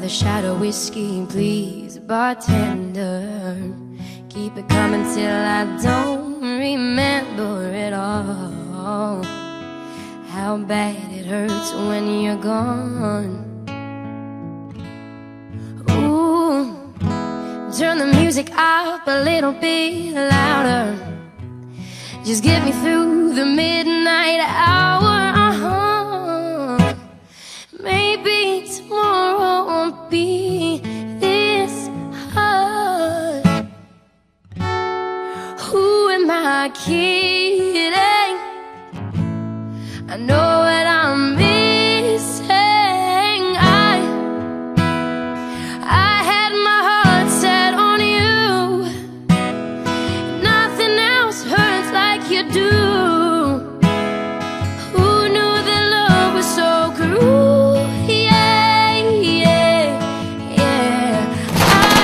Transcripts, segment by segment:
another shot of whiskey, please, bartender. Keep it coming till I don't remember it all. How bad it hurts when you're gone. Ooh, turn the music up a little bit louder. Just get me through the midnight hour. Maybe tomorrow won't be this hard. Who am I kidding? I know what I'm missing. I had my heart set on you. Nothing else hurts like you do. Who knew that love was so cruel? Yeah, yeah, yeah. I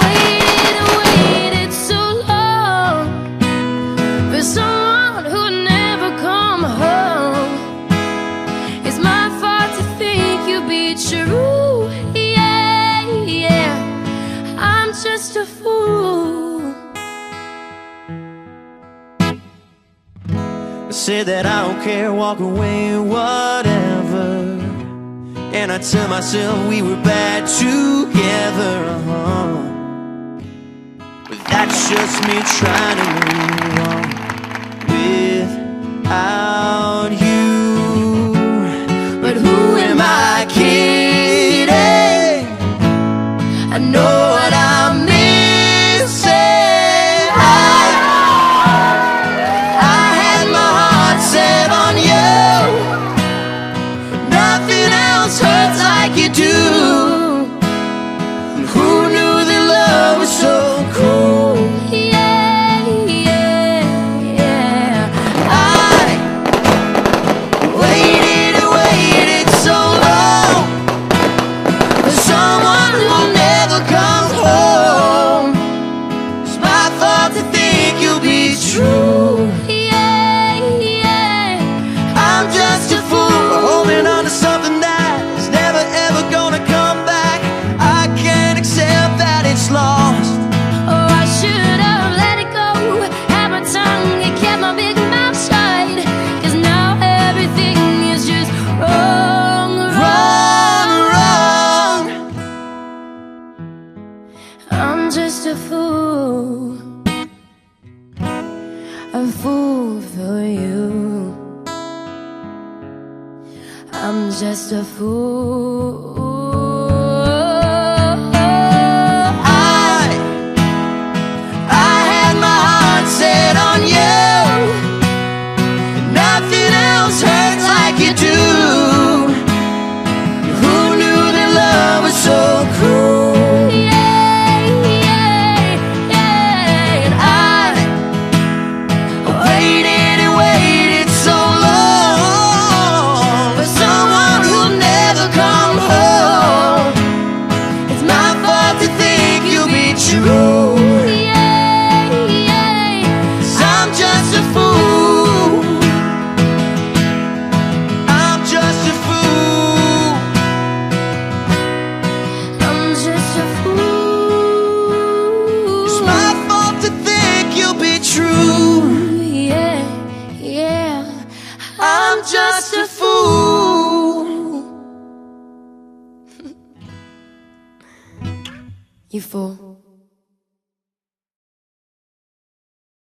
waited so long for someone who never come home. It's my fault to think you'd be true. Yeah, yeah. I'm just a fool. I said that I don't care, walk away, whatever. And I tell myself we were bad together, But that's just me trying to move on without you. But who am I kidding? I know what I'm missing. I had my heart set on you. Nothing else hurts like you do. And who knew that love was so cruel? Yeah, yeah, yeah. I waited and waited so long for someone who'll never come home. It's my fault to think you'll be true. Yeah, yeah. I'm just a fool for holding on to something that's never ever gonna come back. I can't accept that it's lost. Oh, I should have let it go. Had my tongue and kept my big mouth shut. 'Cause now everything is just wrong, wrong. Wrong, wrong. I'm just a fool for you. I'm just a fool. I had my heart set on you. Nothing else hurts like you do. Who knew that love was so cruel? Yeah, yeah, yeah. And I waited and waited so long for someone who'll never come home. It's my fault to think you'll be true. yeah, yeah. 'Cause I'm just a fool. I'm just a fool. I'm just a fool. It's my fault to think you'll be true. Yeah, yeah. I'm just a fool. You fool.